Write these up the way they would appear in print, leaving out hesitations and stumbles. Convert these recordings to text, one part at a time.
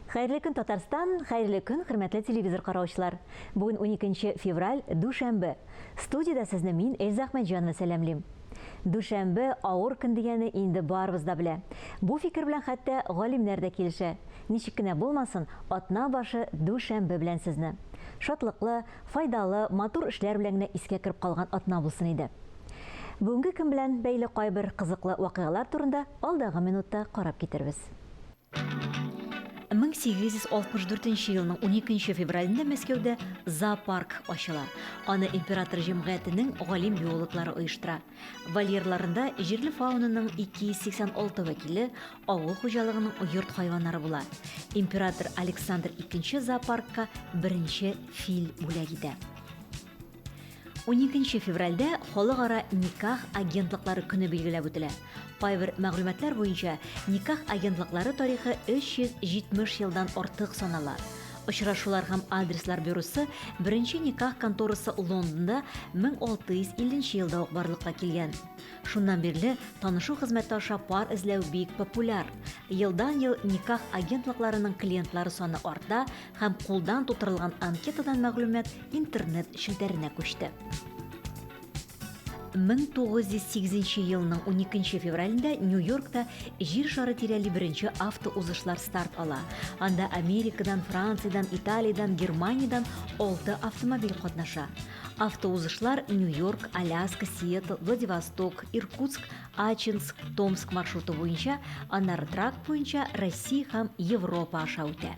Хәерле көн, Татарстан, хәерле көн, хөрмәтле телевизор караучылар. Бүген 12 февраль, дүшәмбе. Студияда сезне мин Эльза Әхмәтҗанова сәламлим. Дүшәмбе авыр көн дигәне инде барыбыз да белә. Бу фикер белән хәтта галимнәр дә килешә. Ничек кенә булмасын, атна башы дүшәмбе белән сезне. Шатлыклы, файдалы, матур эшләр белән генә искә кереп калган атна булсын иде. Бүгенге көн белән бәйле кайбер кызыклы вакыйгалар турында алдагы минутта карап китербез. 1864 елның 12 февралендә Мәскәүдә зоопарк ачыла. Аны император җәмгыятенең галим биологлары оештыра. Вольерларында җирле фаунаның 286 вәкиле авыл хуҗалыгының йорт хайваннары була. Император Александр II зоопаркка беренче фил бүләк итә. 12 февральдә халыкара никах агентлыклары көне билгеләп үтелә. Кайбер мәгълүматлар буенча никах агентлыклары тарихы 370 елдан артык санала. Очрашулар һәм адреслар бюросы беренче никах конторасы Лондонда 1650 елда ук барлыкка килгән. Шуннан бирле танышу хезмәте аша пар эзләү бик популяр. Елдан-ел никах агентлыкларының клиентлары саны арта һәм кулдан тутырылган анкетадан мәгълүмат интернет челтәренә күчте. 1908 елның 12 февралендә Нью-Йоркта җир шары тирәли беренче автоузышлар старт ала. Анда Америкадан, Франциядән, Италиядән, Германиядән 6 автомобиль катнаша. Автоузышлар Нью-Йорк, Аляска, Сиэтл, Владивосток, Иркутск, Ачинск, Томск маршруты буенча, аннары тракт буенча Россия һәм Европа аша үтә.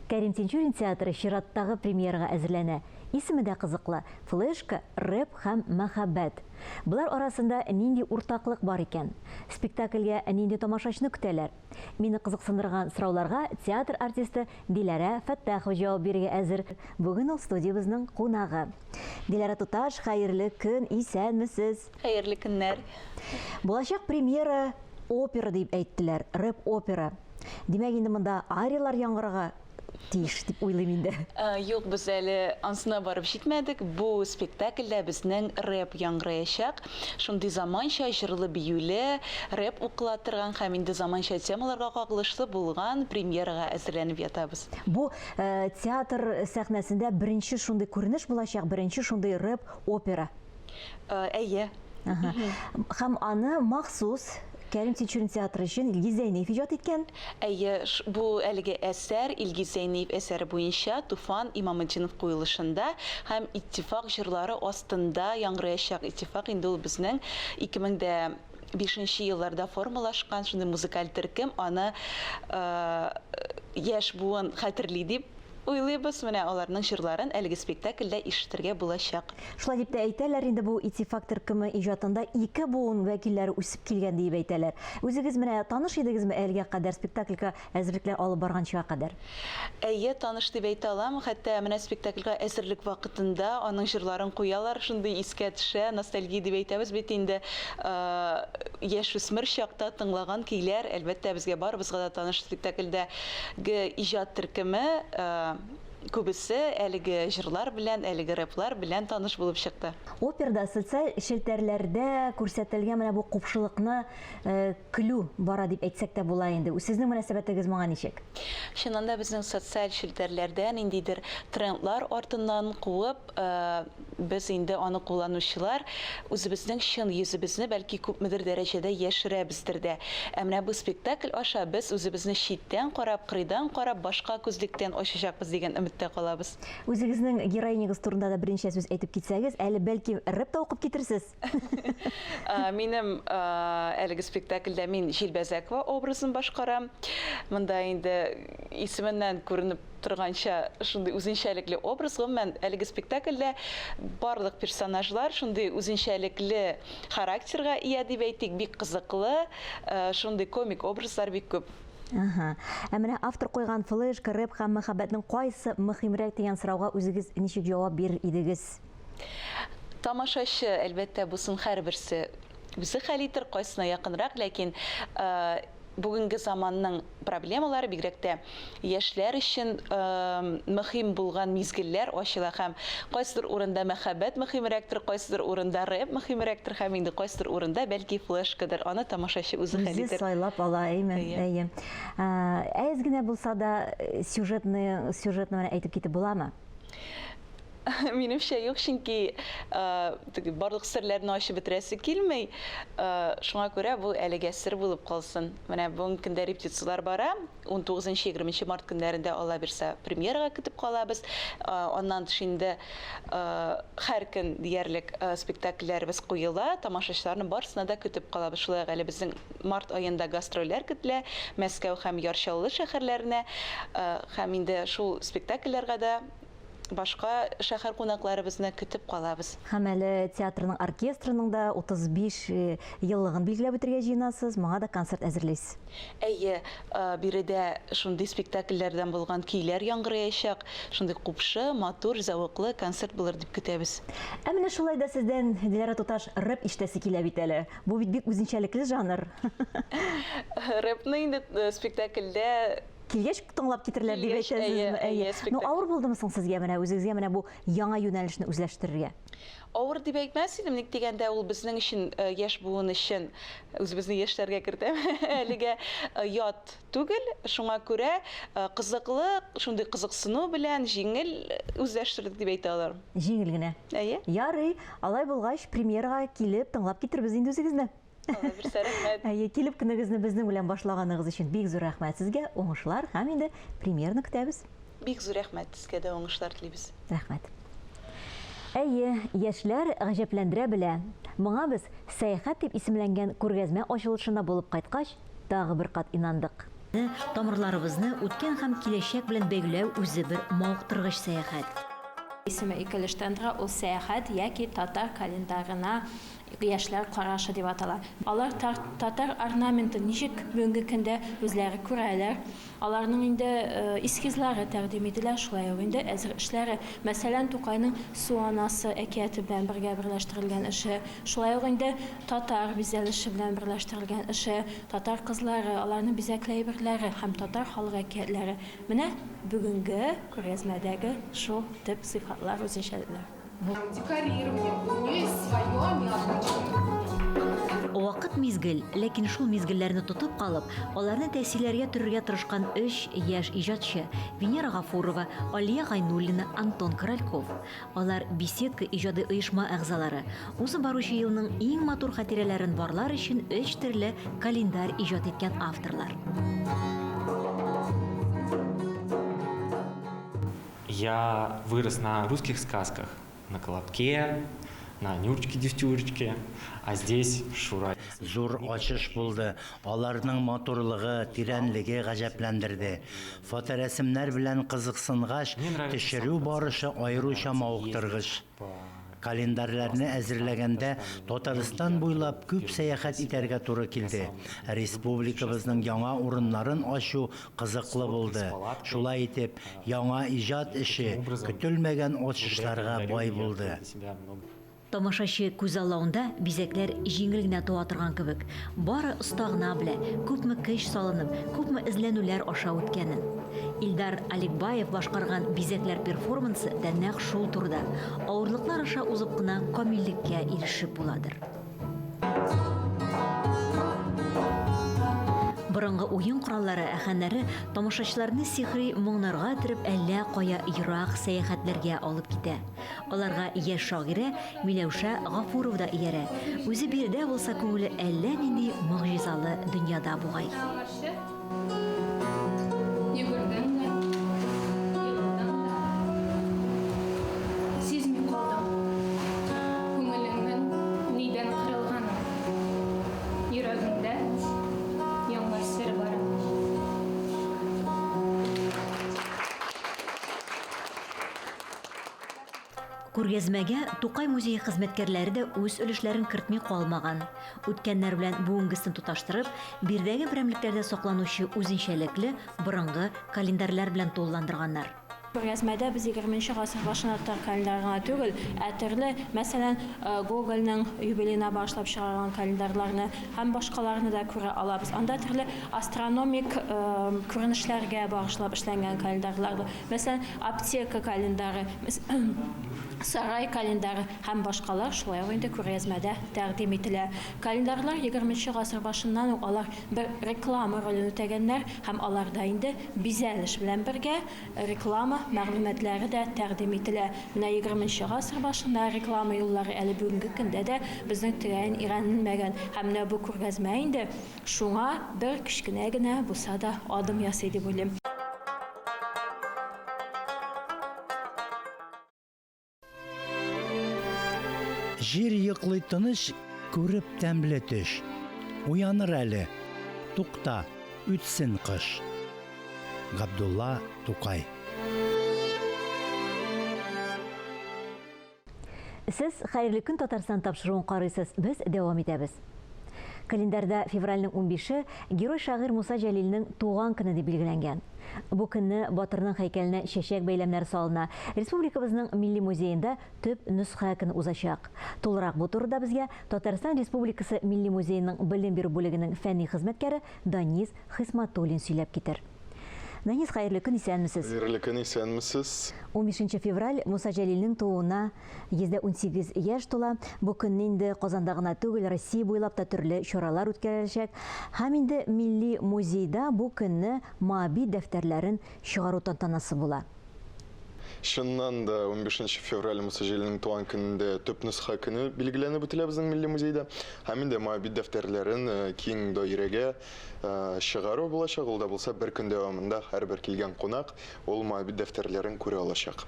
Кәрим Тинчурин театры чираттагы премьерага әзерләнә. Исеме дә кызыклы: флешка, рэп һәм мәхәббәт. Булар арасында нинди уртаклык бар икән? Спектакльгә нинди тамашачны көтәләр? Мине кызыксындырган сорауларга театр артисты Диләрә Фәттахова җавап бирергә әзер. Бүген ул студиябызның кунагы. Диләрә Туташ, хәерле көн, исәнмесез? Хәерле көннәр. Булачак премьера опера дип әйттеләр, рэп опера. Димәк, инде монда ариялар яңгырага тиеш дип уйлыйм инде. Юк, без әле ансына барып җитмәдек. Бу спектакльдә безнең рэп яңгыраячак. Шундый заманча җырлы биюле рэп укыла торган һәм инде заманча темаларга кагылышлы булган премьерага әзерләнеп ятабыз. Бу театр сәхнәсендә беренче шундый күренеш булачак, беренче шундый рэп опера. Әйе. Һәм аны махсус Кәрим Тинчурин театры өчен Илгиз Зәйнәев иҗат иткән. Әйе, бу әлеге әсәр Илгиз Зәйнәев әсәре буенча Туфан Имаметдинов куелышында һәм иттифак җырлары астында яңгыраячак. Иттифак инде ул безнең 2005 елларда формалашкан шундый музыкаль төркем, аны яшь буын хәтерли дип уйлыйбыз. Менә аларның җырларын әлеге спектакльдә ишетергә булачак. Шулай дип тә әйтәләр, инде бу иттифак төркеме иҗатында 2 буын вәкилләре үсеп килгән дип әйтәләр. Үзегез менә таныш идегезме әлегә кадәр спектакльгә әзерлекләр алып барганчыга кадәр? Әйе, таныш дип әйтә алам. Хәтта менә спектакльгә әзерлек вакытында аның җырларын куялар, шундый искә төшә, ностальгия дип әйтәбез бит инде. Яшүсмер чакта тыңлаган көйләр әлбәттә безгә барыбызга да таныш. Спектакльдәге иҗат төркеме күбесе әлеге җырлар белән, әлеге рэплар белән таныш булып чыкты. Операда социаль челтәрләрдә күрсәтелгән менә бу купшылыкны көлү бара дип әйтсәк тә була инде. Сезнең мөнәсәбәтегез моңа ничек? Чынында безнең социаль челтәрләрдән ниндидер трендлар артыннан куып, без инде аны кулланучылар үзебезнең чын йөзебезне бәлки күпмедер дәрәҗәдә яшерәбездер дә. Менә бу спектакль аша без үзебезне читтән карап, кырыйдан карап, башка күзлектән ачачакбыз дигән үмиттә калабыз. Үзегезнең героинягыз турында да беренче сүз әйтеп китсәгез, әле бәлки рэп та укып китерсез. Минем әлеге спектакльдә мин Җилбәзәкова образын башкарам. Монда инде исеменнән күренеп торганча шундый үзенчәлекле образ. Мен әлеге спектакльдә барлык персонажлар шундый үзенчәлекле характерга ия дип әйтик, бик кызыклы, шундый комик образлар бик күп. Менә автор куйган флешка, рэп һәм мәхәббәтнең кайсы мөһимрәк дигән сорауга үзегез ничек җавап бирер идегез? Тамашачы әлбәттә бусын һәрберсе үзе хәл итер, кайсына якынрак, ләкин бүгенге заманның проблемалары бигрәк тә яшьләр өчен мөһим булган мизгелләр ачыла һәм кайсыдыр урында мәхәббәт мөһимрәктер, кайсыдыр урында рэп мөһимрәктер һәм инде кайсыдыр урында бәлки флешкадыр. Аны тамашачы үзе хәл Үзе итер. сайлап ала, әйе. Әз генә булса да сюжетны әйтеп китеп буламы? Минемчә юк, чөнки барлык серләрне ачып бетерәсе килмәй. Шуңа күрә бу әлегә сер булып калсын. Менә бүген көндә репетициялар бара. 19-20 март көннәрендә ала бирсә премьерага көтеп калабыз. Аннан тыш инде һәр көн диярлек спектакльләребез куела. Тамашачыларны барысына да көтеп калабыз. Шулай әле безнең март аенда гастрольләр көтелә. Мәскәү һәм Ярчаллы шәһәрләренә һәм инде шул спектакльләргә дә башка шәһәр кунакларыбызны көтеп калабыз. Һәм әле театрның оркестрының да 35 еллыгын билгеләп үтәргә җыенасыз, моңа да концерт әзерләйсез. Әйе, биредә шундый спектакльләрдән булган көйләр яңгыраячак, шундый купшы, матур, зәвыклы концерт булыр дип көтәбез. Ә менә шулай да сездән Диләрә Туташ рэп ишетәсе килә бит әле. Бу бит бик үзенчәлекле жанр. Рэпны инде спектакльдә Килгәч тыңлап китерләр дип әйтәсез. Ну авыр булдымы соң сезгә менә үзегезгә менә бу яңа юнәлешне үзләштерергә? Авыр дип әйтмәс идем, ник дигәндә ул безнең өчен яшь буын өчен үзебезне яшьләргә кертәм. Әлегә ят түгел, шуңа күрә кызыклы, шундый кызыксыну белән җиңел үзләштердек дип әйтә аларым. Җиңел генә. Әйе. Ярый, алай булгач премьерага килеп тыңлап китербез инде үзегезне. Алла бирсә рәхмәт. Әйе, килеп көнегезне безнең белән башлаганыгыз өчен бик зур рәхмәт сезгә. Уңышлар һәм инде премьерны көтәбез. Бик зур рәхмәт сезгә дә уңышлар телибез. Рәхмәт. Әйе, яшьләр гаҗәпләндерә белә. Моңа без сәяхәт дип исемләнгән күргәзмә ачылышында булып кайткач, тагы бер кат инандык. Тамырларыбызны үткән һәм киләчәк белән бәйләү үзе бер мавыктыргыч сәяхәт. Исеме икелештендра ул сәяхәт яки татар календарына яшьләр карашы дип атала. Алар татар орнаменты ничек бүгенге көндә үзләре күрәләр. Аларның инде эскизлары тәкъдим ителә, шулай ук инде әзер эшләре. Мәсәлән, Тукайның Суанасы әкияте белән бергә берләштерелгән эше, шулай ук инде татар бизәлеше белән берләштерелгән эше, татар кызлары, аларның бизәкле әйберләре һәм татар халык әкиятләре. Менә бүгенге күргәзмәдәге шул төп сыйфатлар үзенчәлекләр. Декорирование, у нее есть свое необычное. Вакыт мизгел, ләкин шул мизгелләрне тотып калып, аларны тәэсирләргә төрергә тырышкан 3 яшь иҗатчы Венера Гафурова, Алия Гайнуллина, Антон Корольков. Алар беседка иҗады оешма әгъзалары. Узып баручы елның иң матур хатирәләрен барлар өчен 3 төрле календарь иҗат иткән авторлар. Я вырос на русских сказках, на Колобке, на Нюрочке-Девтюрочке, а здесь Шура. Зур ачыш булды. Аларның матурлыгы, тирәнлеге гаҗәпләндерде. Фоторәсемнәр белән кызыксынгач, төшерү барышы аеруча мавыктыргыч. Календарьларны әзерләгәндә Татарстан буйлап күп сәяхәт итәргә туры килде. Республикабызның яңа урыннарын ачу кызыклы булды. Шулай итеп, яңа иҗат эше көтелмәгән ачышларга бай булды. Тамашачы күз аллауында бизәкләр җиңел генә туа торган кебек. Бары оста гына белә, күпме көч салынып, күпме эзләнүләр аша үткәнен. Илдар Аликбаев башкарган бизәкләр перформансы да нәкъ шул турыда. Авырлыклар аша узып кына камиллеккә ирешеп буладыр. Борынгы уен кораллары әһәннәре тамашачыларны сихри моңнарга төреп әллә кая ерак сәяхәтләргә алып китә. Аларга яшь шагыйрә Миләүшә Гафурова да иярә. Үзе биредә булса күңеле әллә нинди могҗизалы дөньяда бугай. Йөгердең дә, йөрдең дә. Сизми калдым. Күңелеңнең нидән кырылганын. Йөрәгеңдә яңа сер бар. Күргәзмәгә Тукай музее хезмәткәрләре дә үз өлешләрен кертми калмаган. Үткәннәр белән бүгенгесен тоташтырып, бирдәге берәмлекләрдә сакланучы үзенчәлекле борынгы календарьләр белән тулыландырганнар. Күргәзмәдә без 20-нче гасыр башына календарьга түгел, төрле, мәсәлән, Google'ның юбилейна башлап чыгарган календарьларны һәм башкаларны да күрә алабыз. Анда төрле астрономик күренешләргә багышлап эшләнгән календарьлар, мәсәлән, аптека календаре, сарай календаре һәм башкалар шулай ук инде күргәзмәдә тәкъдим ителә. Календарьлар 20-нче гасыр башыннан ук алар бер реклама ролен үтәгәннәр һәм аларда инде бизәлеш белән бергә реклама мәгълүматлары да тәкъдим ителә. Менә 20-нче гасыр башында реклама юллары әле бүгенге көндә дә безнең тирән өйрәнелмәгән. Һәм менә бу күргәзмә инде шуңа бер кичкенә генә булса да адым ясый дип уйлыйм. Жир йоклый тыныч, күреп тәмле төш. Уяныр әле, тукта, үтсен кыш. Габдулла Тукай. Сез хәерле көн Татарстан тапшыруын карыйсыз. Без дәвам итәбез. Календарьда февральнең 15-е герой шагыйрь Муса Җәлилнең туган көне дип билгеләнгән. Бу көнне батырның һәйкәленә чәчәк бәйләмнәре салына. Республикабызның Милли музеенда төп нөсхә көне узачак. Тулырак бу турыда безгә Татарстан Республикасы Милли музееның белем бирү бүлегенең фәнни хезмәткәре Данис Хисматуллин сөйләп китер. Данис, хәерле көн, исәнмесез? Хәерле көн, исәнмесез? 15 февраль Муса Җәлилнең тууына 118 яшь тула. Бу көнне инде Казанда гына түгел, Россия буйлап та төрле чаралар үткәреләчәк. Һәм инде Милли музейда бу көнне Моаби дәфтәрләрен чыгару тантанасы була. Шыннан да 15 февраль Муса Җәлилнең туган көнендә төп нөсхә көне билгеләнеп үтелә безнең Милли музейда. Һәм инде Моаби дәфтәрләрен киң даирәгә чыгару булачак. Ул да булса бер көн дәвамында һәрбер килгән кунак ул Моаби дәфтәрләрен күрә алачак.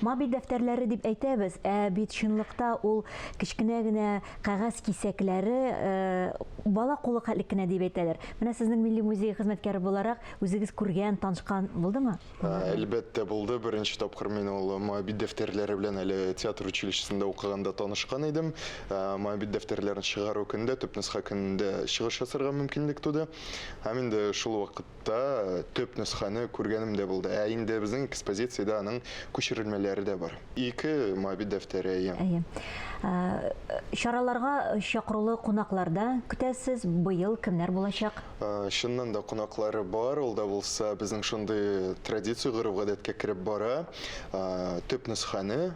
Моаби дәфтәрләре дип әйтәбез, бит чынлыкта ул кичкенә генә кәгазь кисәкләре, бала кулы хәтлек кенә дип әйтәләр. Менә сезнең Милли музей хезмәткәре буларак үзегез күргән, танышкан булдымы? Әлбәттә булды. Беренче тапкыр мин ул Моаби дәфтәрләре белән әле театр училищесында укыганда танышкан идем. Моаби дәфтәрләрен чыгару көндә, төп нөсхә көндә чыгыш ясарга мөмкинлек туды. Һәм инде шул вакытта төп нөсхәне күргәнем дә булды. Инде безнең экспозициядә аның күчерелмәләре дә бар. 2 Моаби дәфтәре. Чараларга чакырылу кунакларда көтәсез, быел кемнәр булачак? Шуннан да кунаклары бар, ул да булса безнең шундый традиция, гореф-гадәткә кереп бара. Төп нөсхәне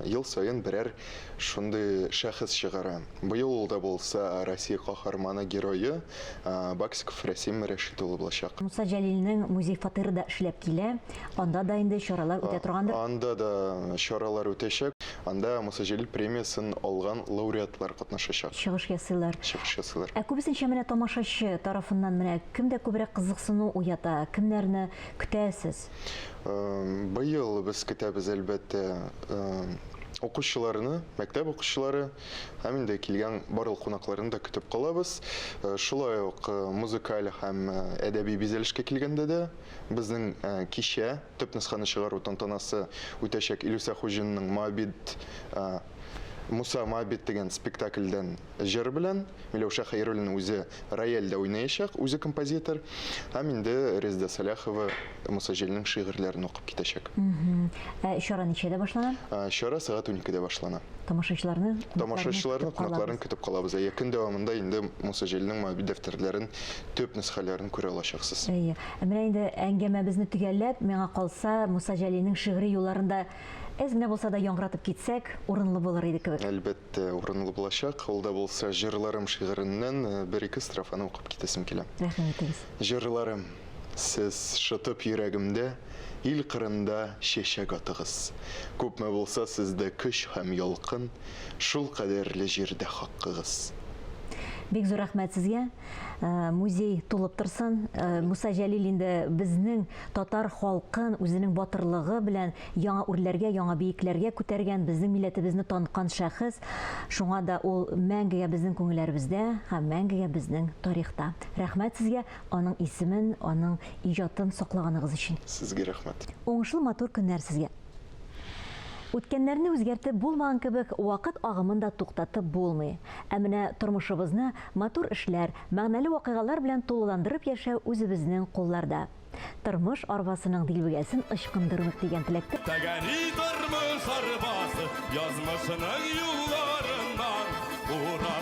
ел саен берәр шундый шәхес чыгара. Быел ул да булса Россия каһарманы герое Баксиков Расим Рәшит улы булачак. Муса Җәлилнең музей фатиры да эшләп килә. Анда да инде чаралар үтә торгандыр. Анда да чаралар үтәчәк. Анда Муса Җәлил премиясын алган лауреатлар катнашачак. Чыгыш ясыйлар. Чыгыш ясыйлар. Күбесенчә менә тамашачы тарафыннан менә кемдә күбрәк кызыксыну уята, кемнәрне көтәсез? Быел без көтәбез әлбәттә укучыларны, мәктәп укучылары, һәм инде килгән барлык кунакларны да көтеп калабыз. Шулай ук музыкаль һәм әдәби бизәлешкә килгәндә дә безнең кичә төп нөсхәне чыгару тантанасы үтәчәк. Илүсә Хуҗинның Муса Моабит дигән спектакльдән җыр белән Миләүшә Хәйруллина үзе рояльдә уйнаячак, үзе композитор. Һәм инде Резда Саляхова Муса Җәлилнең шигырьләрен укып китәчәк. Чара ничәдә башлана? Чара сәгать 12-дә башлана. Тамашачыларны, кунакларын көтеп калабыз. Көн дәвамында инде Муса Җәлилнең Моаби дәфтәрләрен, төп нөсхәләрен күрә алачаксыз. Менә инде әңгәмәбезне төгәлләп, миңа калса Муса Җәлилнең шигъри юлларында әзгенә булса да яңгыратып китсәк, урынлы булыр иде кебек. Әлбәттә, урынлы булачак. Ул да булса җырларым шигыреннән бер-ике строфаны укып китәсем килә. Рәхмәт итегез. Җырларым, сез шытып йөрәгемдә, ил кырында чәчәк атыгыз. Күпме булса сездә көч һәм ялкын, шул кадәрле җирдә хаккыгыз. Бик зур рәхмәт сезгә. Музей тулып торсын. Муса Җәлил инде безнең татар халкын үзенең батырлыгы белән яңа үрләргә, яңа биекләргә күтәргән, безнең милләтебезне таныткан шәхес. Шуңа да ул мәңгегә безнең күңелләребездә һәм мәңгегә безнең тарихта. Рәхмәт сезгә, аның исемен, аның иҗатын саклаганыгыз өчен. Сезгә рәхмәт. Уңышлы матур көннәр сезгә. Үткәннәрне үзгәртеп булмаган кебек, вакыт агымын да туктатып булмый. Менә тормышыбызны матур эшләр, мәгънәле вакыйгалар белән тулыландырып яшәү үзебезнең кулларда. Тормыш арбасының дилбегәсен ычкындырмык дигән теләктә Тәгәни тормыш арбасы язмышының юлларыннан ура